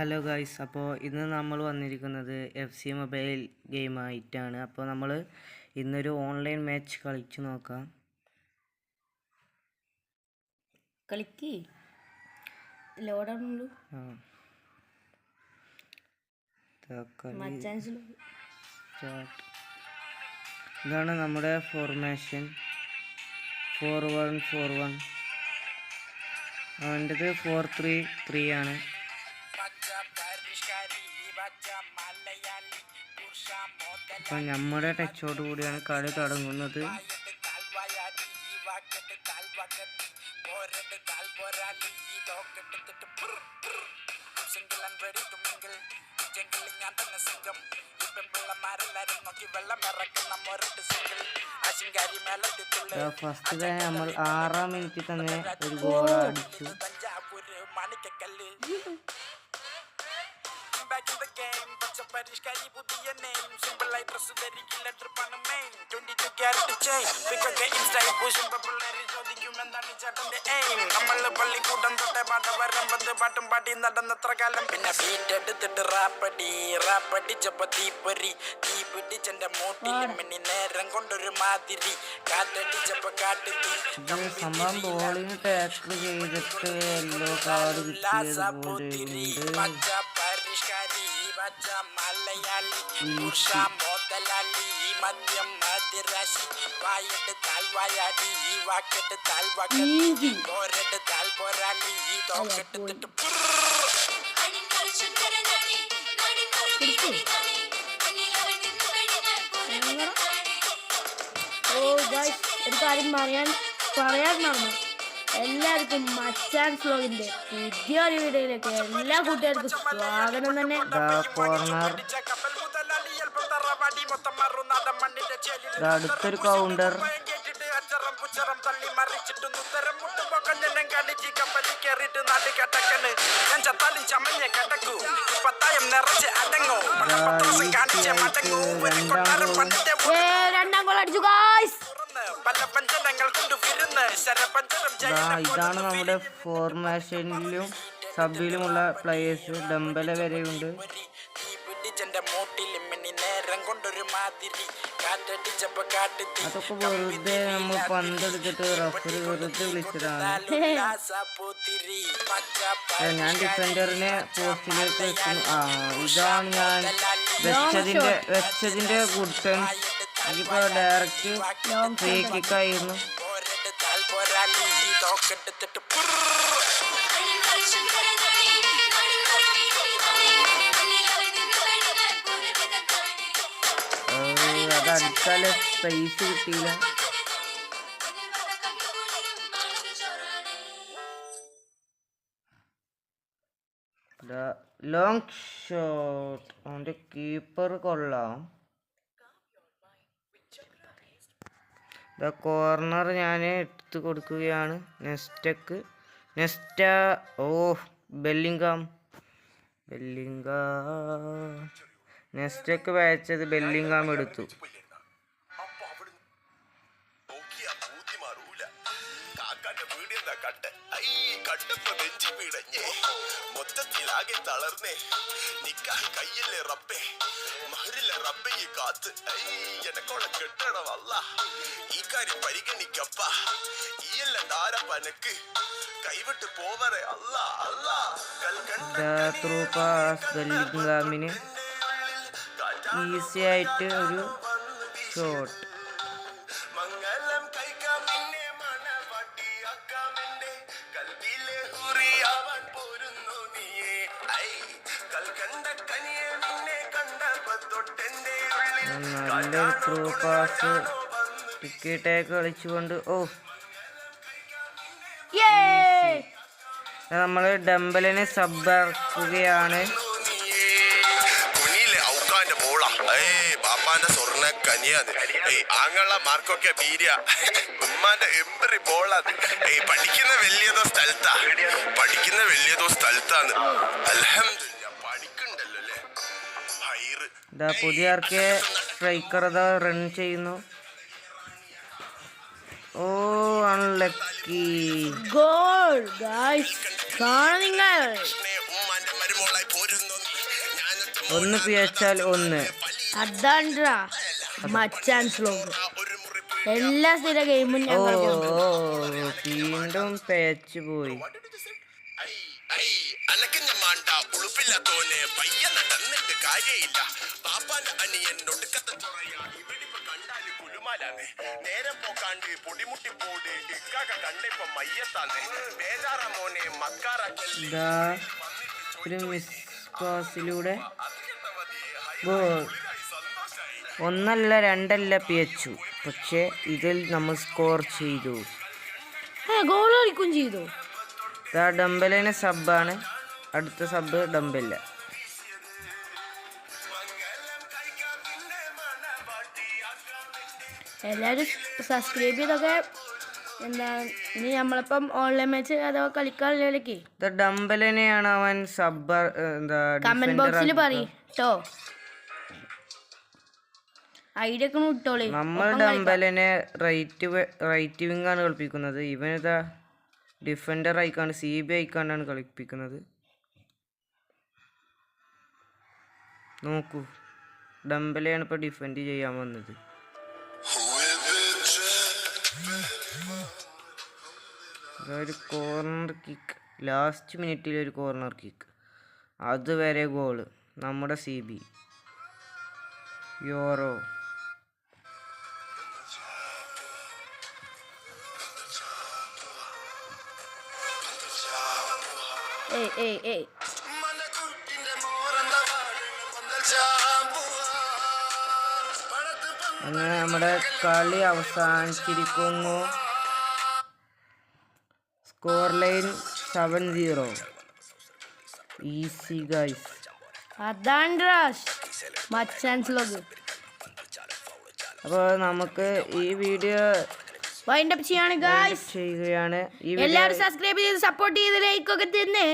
Hello guys, അപ്പോൾ ഇന്ന് നമ്മൾ വന്നിരിക്കുന്നത് FC മൊബൈൽ ഗെയിമായിട്ടാണ്. അപ്പോൾ നമ്മൾ ഇന്നൊരു ഓൺലൈൻ മാച്ച് കളിച്ചു നോക്കാം. കളിക്ക് ലോഡാണുള്ളൂ. ഇതാണ് നമ്മുടെ ഫോർമേഷൻ 4-1-4-1. അവൻ്റെത് 4-3-3 ആണ്. അപ്പം നമ്മുടെ ടച്ചോട് കൂടിയാണ് കളി തുടങ്ങുന്നത്. ഫസ്റ്റ് തന്നെ നമ്മൾ 6-ാം മിനിറ്റിൽ തന്നെ ഒരു ഗോൾ അടിച്ചു. പള്ളിക്കൂട്ടം തൊട്ടേ പാട്ടും പാട്ടി നടന്നത്ര കാലം. പിന്നെ ബീറ്റ് എടുത്തിട്ട് റാപ്പടിച്ചപ്പോ തീപ്പൊരി പിടിച്ചെന്റെ മൂട്ടിൽ മിന്നി നേരം കൊണ്ടൊരു മാതിരി കാറ്റടിച്ചപ്പോ കാട്ടുതീ. സംഭവം ബോളിന് ടാക്കിൾ ചെയ്തിട്ട് യെല്ലോ കാർഡ് കിട്ടിയത് പരിഷ്കാരി മലയാളി മോതലാളി മദ്യം മതിരാശി വായെടുത്താൽ വായാടി വാക്കെടുത്താൽ വാക്കത്തി പോരെടുത്താൽ പോരാളി തോക്കെടുത്തിട്ട് ഒരു കാര്യം പറയാറുണ്ടായിരുന്നു. എല്ലാവർക്കും മച്ചാൻ വ്ലോഗിന്റെ പുതിയൊരു വീഡിയോയിലേക്ക് എല്ലാ കൂട്ടുകാർക്കും സ്വാഗതം തന്നെ. അടുത്തൊരു കൗണ്ടർ. രണ്ടാം ഗോൾ അടിച്ചു ഗായ്സ്. ഇതാണ് നമ്മുടെ ഫോർമേഷനിലും സബിലുമുള്ള പ്ലേയേഴ്സ്. ഡംബല വരെയുണ്ട്. അതൊക്കെ വെറുതെ നമ്മൾ പന്തെടുത്തിട്ട് റഫറി വെറുതെ വിളിച്ചതാണ്. ഞാൻ ഡിഫൻഡറിനെ പോസ്റ്റിലേക്ക് വെക്കുന്നു. ഇതാണ് ഞാൻ വെച്ചതിന്റെ ഗുഡ് ടേൺ. എനിക്കിപ്പോ ഡയറക്റ്റ് ഫ്രീ കിക്ക് ആയിരുന്നു. അത് അടിച്ചാല് സ്പേസ് കിട്ടിയില്ല. Long shot. അവന്റെ കീപ്പർ കൊള്ളാം. കോർണർ ഞാൻ എടുത്തു കൊടുക്കുകയാണ്. നെസ്റ്റക്ക് വായിച്ചത് ബെല്ലിംഗാം എടുത്തു. മൊത്തത്തിലാകെ തളർന്നേ നിക്കാഹ് കയ്യല്ലേ റബ്ബേ മഹരിലെ റബ്ബെ ഈ കാത്ത് എനക്കോളെ കെട്ടണമല്ല ഈ കാര്യം പരിഗണിക്കപ്പ ഈയല്ല ധാരപ്പനക്ക് കൈവിട്ട് പോവറേ അല്ല അല്ല ബെല്ലിംഗാമിന് ഈസി ആയിട്ട് ഒരു ഷോട്ട്. നല്ലൊരു ത്രൂ പാസ് ടിക്കറ്റായി കളിച്ചുകൊണ്ട് നമ്മൾ ഡംബലിനെ സബ്ബാക്കുകയാണ്. ബാപ്പാന്റെ സ്വർണ്ണ കനിയാത് ആങ്ങള മാർക്കൊക്കെ ബീര്യ ഉമ്മാന്റെ എമ്പറി ബോളാത് പഠിക്കുന്ന വലിയതോ സ്ഥലത്താണ് അൽഹംദുലില്ലാ പഠിക്കണ്ടല്ലോ അല്ലേ. പുതിയ ആർക്കെ സ്ട്രൈക്കർ റൺ ചെയ്യുന്നു. Unlucky goal guys. കാണുക നിങ്ങൾ. മരുമോളായി പോരുന്നു ഒന്ന് പിഴച്ചാൽ ഒന്ന്. അതാണ്ടാ മച്ചാൻ സ്ലോഗ്. എല്ലാ സ്ഥിര ഗെയിമും ഓ ഞങ്ങൾ വീണ്ടും പേച്ചു പോയി. അനക്കഞ്ഞമാണ്ട ഉളുപ്പില്ലാത്തോനെ പയ്യ നടന്നിട്ട് കാര്യയില്ല. പാപ്പാന്റെ അനിയൻ ഒടുക്കത്തെ ചൊറയ ഇവിടിപ്പോ കണ്ടാല് കുലുമാലാന്ന്. നേരം പോക്കാണ്ട് പൊടിമുട്ടി പോട് ഇക്കാക്ക കണ്ടിപ്പോ മയ്യത്താന്ന്. ബേജാറാ മോനെ മക്കാറാക്കല്ലേ. ഇതാ ഒരു മിസ് പാസിലൂടെ ഗോൾ. ഒന്നല്ല രണ്ടല്ല പിഴച്ചു, പക്ഷെ ഇതിൽ നമ്മൾ സ്കോർ ചെയ്തു. ഗോൾ കളിക്കും ചെയ്തു. ഇതാ ഡംബലിന് സബ്ബാണ്. അടുത്ത സബ് ഡംബല്ല. എല്ലാവരും സബ്സ്ക്രൈബ് ചെയ്തൊക്കെ എന്താ ഇനി നമ്മളിപ്പം ഓൺലൈൻ മാച്ച് അഥവാ കളിക്കാനുള്ളവരൊക്കെ ഇത് ഡംബലിനെയാണ് അവൻ സബ് എന്താ കമന്റ് ബോക്സിൽ പറയും കേട്ടോ. ഐഡിയ ഒക്കെ ഇട്ടോളി. നമ്മൾ ഡംബലിനെ റൈറ്റ് വിങ് ആണ് കളിപ്പിക്കുന്നത്. ഇവനിതാ ഡിഫൻഡർ ആയിക്കാണ് CB ആയിക്കാണ്ടാണ് കളിപ്പിക്കുന്നത്. നോക്കൂ, ഡംബലെയാണ് ഇപ്പോൾ ഡിഫെൻഡ് ചെയ്യാൻ വന്നത്. ഒരു കോർണർ കിക്ക്, ലാസ്റ്റ് മിനിറ്റിൽ ഒരു കോർണർ കിക്ക്, അതുവരെ ഗോള്. നമ്മുടെ CB യൂറോ. അങ്ങനെ നമ്മുടെ കളി അവസാനിച്ചിരിക്കുന്നു. Score line 7-0. Easy guys. അതാണ് മച്ചാൻസ് ലോഗ്. അപ്പോൾ നമുക്ക് ഈ വീഡിയോ വൈൻഡ് അപ്പ് ചെയ്യാണ് ഗായ്സ്. ചെയ്യുകയാണ്. എല്ലാവരും സബ്സ്ക്രൈബ് ചെയ്ത് സപ്പോർട്ട് ചെയ്ത് ലൈക്ക് ഒക്കെ തന്നെ.